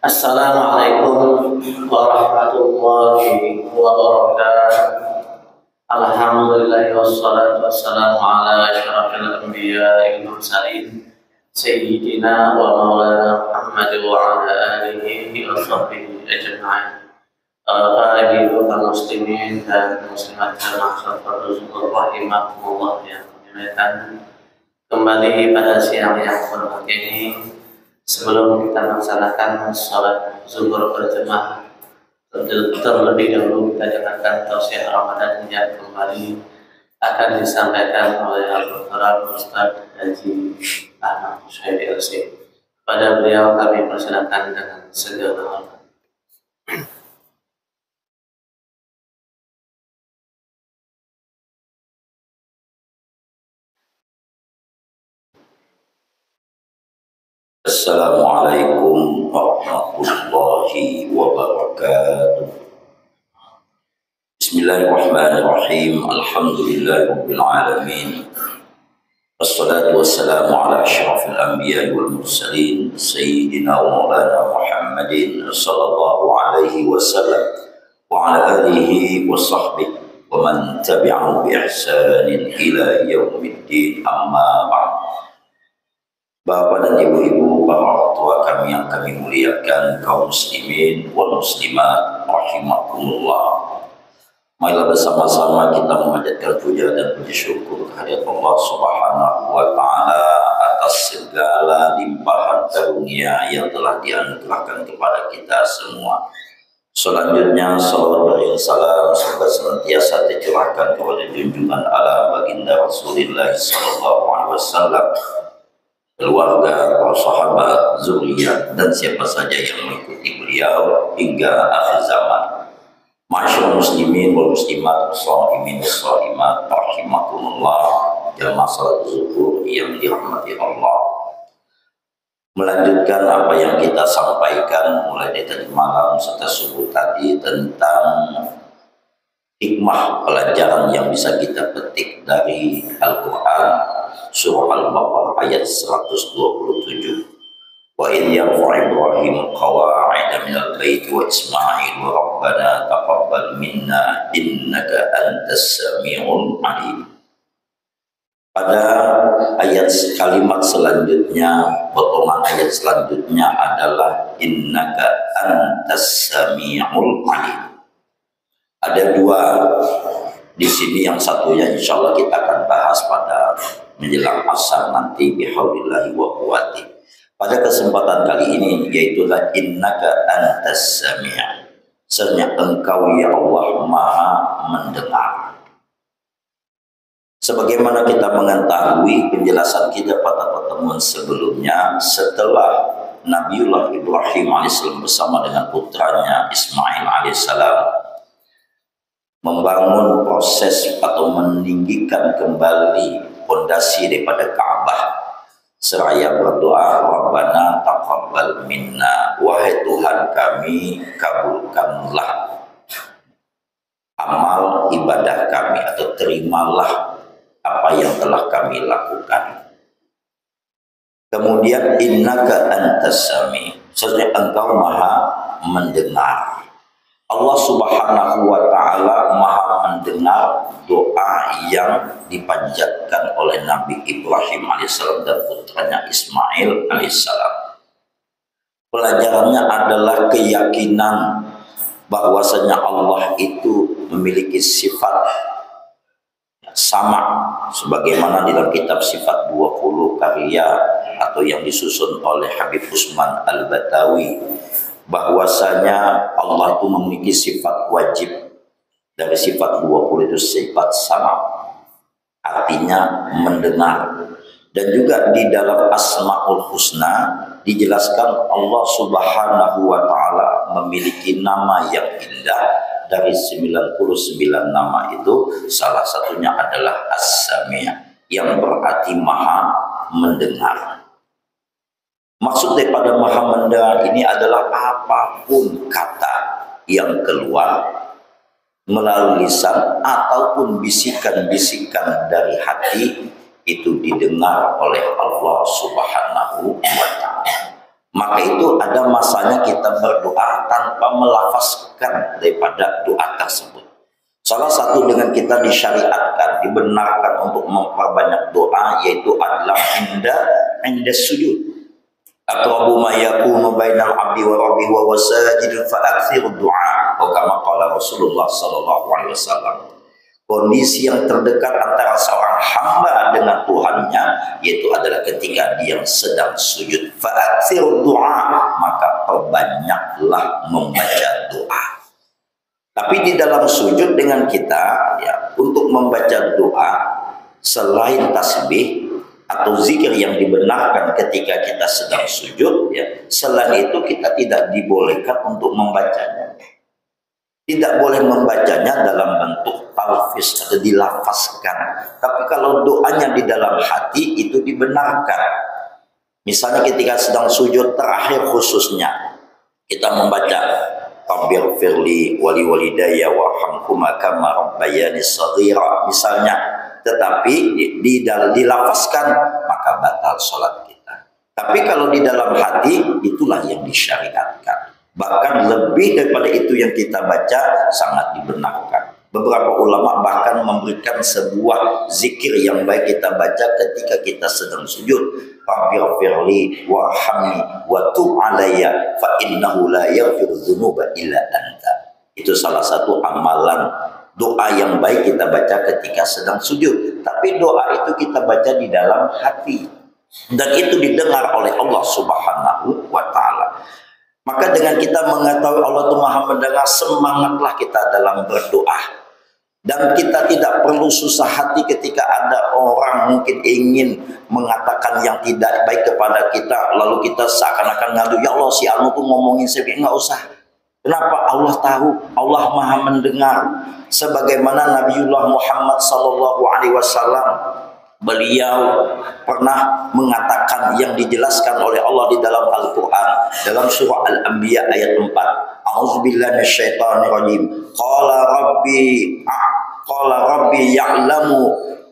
Assalamualaikum warahmatullahi wabarakatuh. Alhamdulillah wassalatu wassalamu ala asyrafil anbiya'i wal mursalin sayyidina wa maulana Muhammad wa ala alihi wa sahbihi ajma'in. Al-Fatiha muslimin dan muslimat jamaah sallallahu rahimakumullah yang dimuliakan. Kembali pada siang yang berbahagia ini, sebelum kita melaksanakan sholat zuhur berjamaah, terlebih dahulu kita dengarkan tausiah Ramadan yang kembali akan disampaikan oleh Al-Muhtaram Ustaz Haji Ahmad Syahidi LC. Pada beliau kami persilakan dengan segala hormat. Assalamualaikum warahmatullahi wabarakatuh. Bismillahirrahmanirrahim. Alhamdulillahirabbil alamin. Wassalatu wassalamu ala asyrafil anbiya'i wal mursalin sayyidina wa maulana Muhammadin sallallahu alaihi wasallam wa ala alihi wa sahbihi wa man tabi'ahu bi ihsanin ila yaumiddin, amma ba'd. Bapak dan ibu-ibu, para orang tua kami yang kami muliakan, kaum muslimin wal muslimat rahimakumullah. Marilah bersama-sama kita memanjatkan puja dan puji syukur kehadirat Allah Subhanahu wa taala atas segala limpahan karunia yang telah dianugerahkan kepada kita semua. Selanjutnya salawat dan salam semoga senantiasa tercurahkan kepada junjungan alam baginda Rasulullah sallallahu alaihi wasallam, keluarga, para sahabat, zuriat, dan siapa saja yang mengikuti beliau hingga akhir zaman. Masyaallah muslimin wal muslimat, shaimin shaimat rahimakumullah, jamaah salat zuhur yang dirahmati Allah. Melanjutkan apa yang kita sampaikan mulai dari tadi malam serta subuh tadi tentang hikmah pelajaran yang bisa kita petik dari Al-Quran, surah Al-Baqarah ayat 127. Wa in yarfa Ibrahim qawa'ida minal baiti wa Ismail wa rabbana taqabbal minna innaka antas sami'ul alim. Pada ayat kalimat selanjutnya, potongan ayat selanjutnya adalah innaka antas sami'ul alim. Ada dua di sini, yang satunya insya Allah kita akan bahas pada menjelang asar nanti bihaulillahi wa quwwati. Pada kesempatan kali ini yaitulah innaka antas sami', sesungguhnya engkau ya Allah maha mendengar. Sebagaimana kita mengetahui penjelasan kita pada pertemuan sebelumnya, setelah Nabiullah Ibrahim alaihissalam bersama dengan putranya Ismail alaihissalam membangun proses atau meninggikan kembali fondasi daripada Ka'bah, seraya berdoa, Rabbana taqabbal minna, wahai Tuhan kami, kabulkanlah amal ibadah kami, atau terimalah apa yang telah kami lakukan. Kemudian innaka antas sami', sesungguhnya engkau maha mendengar. Allah Subhanahu wa taala maha mendengar doa yang dipanjatkan oleh Nabi Ibrahim alaihissalam dan putranya Ismail alaihissalam. Pelajarannya adalah keyakinan bahwasanya Allah itu memiliki sifat sama, sebagaimana di dalam kitab Sifat 20 karya atau yang disusun oleh Habib Usman Al-Batawi, bahwasanya Allah itu memiliki sifat wajib. Dari sifat 20 itu sifat sama, artinya mendengar. Dan juga di dalam Asmaul Husna dijelaskan Allah Subhanahu wa taala memiliki nama yang indah. Dari 99 nama itu salah satunya adalah As-Sami', yang berarti maha mendengar. Maksud daripada maha mendengar ini adalah apapun kata yang keluar melalui lisan ataupun bisikan-bisikan dari hati itu didengar oleh Allah Subhanahu wa taala. maka itu ada masanya kita berdoa tanpa melafazkan daripada doa tersebut. Salah satu dengan kita disyariatkan, dibenarkan untuk memperbanyak doa, yaitu adalah inda sujud. Aqrabu ma yakunu bainal 'abdi wa rabbih wa wasajidun fa aktsirud du'a. Atau kama qala Rasulullah sallallahu alaihi wasallam. Kondisi yang terdekat antara seorang hamba dengan Tuhannya yaitu adalah ketika dia sedang sujud. Fa aktsirud du'a, maka perbanyaklah membaca doa. Tapi di dalam sujud dengan kita ya, untuk membaca doa selain tasbih atau zikir yang dibenarkan ketika kita sedang sujud ya, selain itu kita tidak dibolehkan untuk membacanya. Tidak boleh membacanya dalam bentuk talfiz atau dilafazkan. Tapi kalau doanya di dalam hati itu dibenarkan. Misalnya ketika sedang sujud terakhir khususnya kita membaca Rabbir firli wali walidayya warhamhuma kama rabbayani shaghira misalnya, tetapi dilafazkan maka batal sholat kita. Tapi kalau di dalam hati itulah yang disyariatkan. Bahkan lebih daripada itu yang kita baca sangat dibenarkan. Beberapa ulama bahkan memberikan sebuah zikir yang baik kita baca ketika kita sedang sujud. Rabbighfirli warhamni wa tub alayya fa innahu la yaghfiru dzunuba illa anta. Itu salah satu amalan doa yang baik kita baca ketika sedang sujud. Tapi doa itu kita baca di dalam hati dan itu didengar oleh Allah Subhanahu wa taala. Maka dengan kita mengetahui Allah itu Maha mendengar, semangatlah kita dalam berdoa. Dan kita tidak perlu susah hati ketika ada orang mungkin ingin mengatakan yang tidak baik kepada kita, lalu kita seakan-akan ngadu, ya Allah si Anu tuh ngomongin saya, nggak usah. Kenapa? Allah tahu, Allah Maha mendengar. Sebagaimana Nabiullah Muhammad SAW, beliau pernah mengatakan yang dijelaskan oleh Allah di dalam Al-Quran dalam surah Al-Anbiya ayat 4. A'udzubillahi minasyaitonirrajim. Qala rabbi ya'lamu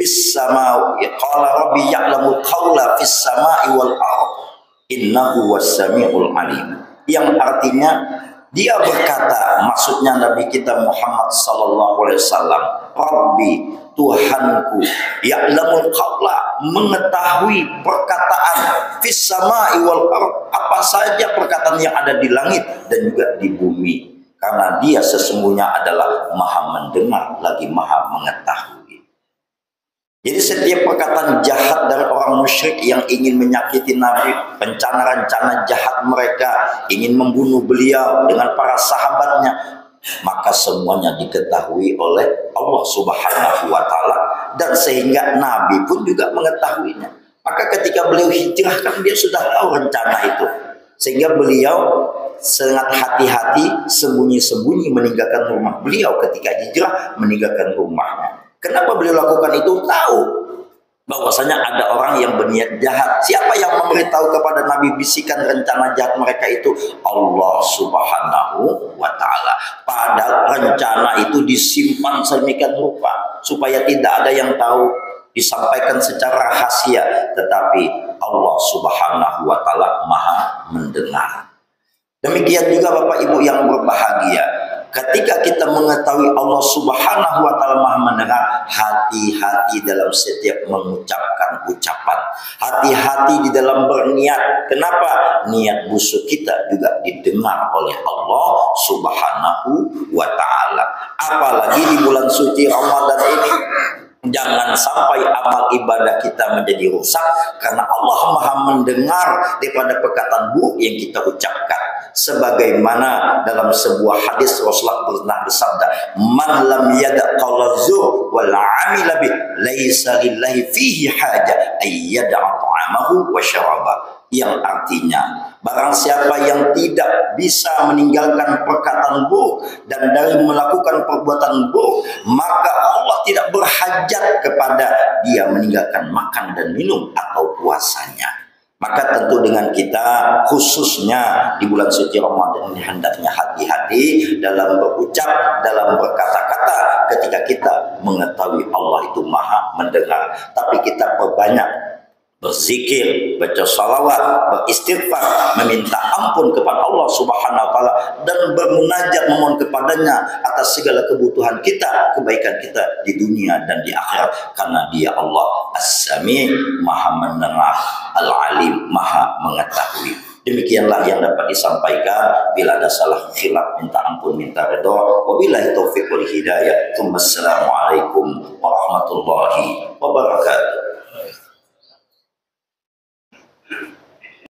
fis samai qala rabbi ya'lamu qawla fis samai wal ardh innahu was-sami'ul alim. Yang artinya dia berkata, maksudnya Nabi kita Muhammad sallallahu alaihi wasallam, Rabbi, Tuhanku, ya'lamul qawla, mengetahui perkataan fis samai wal ardh, apa saja perkataan yang ada di langit dan juga di bumi, karena dia sesungguhnya adalah Maha mendengar lagi Maha mengetahui. Jadi setiap perkataan jahat dari orang musyrik yang ingin menyakiti Nabi, rencana-rencana jahat mereka ingin membunuh beliau dengan para sahabatnya, maka semuanya diketahui oleh Allah Subhanahu wa taala, dan sehingga Nabi pun juga mengetahuinya. Maka ketika beliau hijrah kan dia sudah tahu rencana itu, sehingga beliau sangat hati-hati, sembunyi-sembunyi meninggalkan rumah beliau ketika hijrah, meninggalkan rumahnya. Kenapa beliau lakukan itu? Tahu bahwasanya ada orang yang berniat jahat. Siapa yang memberitahu kepada Nabi bisikan rencana jahat mereka itu? Allah Subhanahu wa taala. Padahal rencana itu disimpan sedemikian rupa supaya tidak ada yang tahu, disampaikan secara rahasia, tetapi Allah Subhanahu wa taala Maha mendengar. Demikian juga Bapak Ibu yang berbahagia, ketika kita mengetahui Allah Subhanahu wa taala Maha mendengar, hati-hati dalam setiap mengucapkan ucapan, hati-hati di dalam berniat. Kenapa? Niat busuk kita juga didengar oleh Allah Subhanahu wa taala. Apalagi di bulan suci Ramadan ini, jangan sampai amal ibadah kita menjadi rusak, karena Allah Maha mendengar daripada perkataan buruk yang kita ucapkan. Sebagaimana dalam sebuah hadis Rasulullah pernah bersabda, man lam yada' qawla zur wal 'amila bih laisa lillahi fihi haja ay yada'a ta'amahu wa syaraba. Yang artinya, barang siapa yang tidak bisa meninggalkan perkataan buruk dan dari melakukan perbuatan buruk, maka Allah tidak berhajat kepada dia meninggalkan makan dan minum atau puasanya. Maka tentu dengan kita, khususnya di bulan suci Ramadan ini, hendaknya hati-hati dalam berucap, dalam berkata-kata ketika kita mengetahui Allah itu Maha mendengar. Tapi kita perbanyak berzikir, baca salawat, beristighfar, meminta ampun kepada Allah Subhanahu wa taala dan bermunajat memohon kepadanya atas segala kebutuhan kita, kebaikan kita di dunia dan di akhirat, karena Dia Allah As-Sami', Maha mendengar, Al-Alim, Maha mengetahui. Demikianlah yang dapat disampaikan. Bila ada salah khilaf, minta ampun, minta redha. Wabillahi taufiq wal hidayah. Assalamualaikum warahmatullahi wabarakatuh.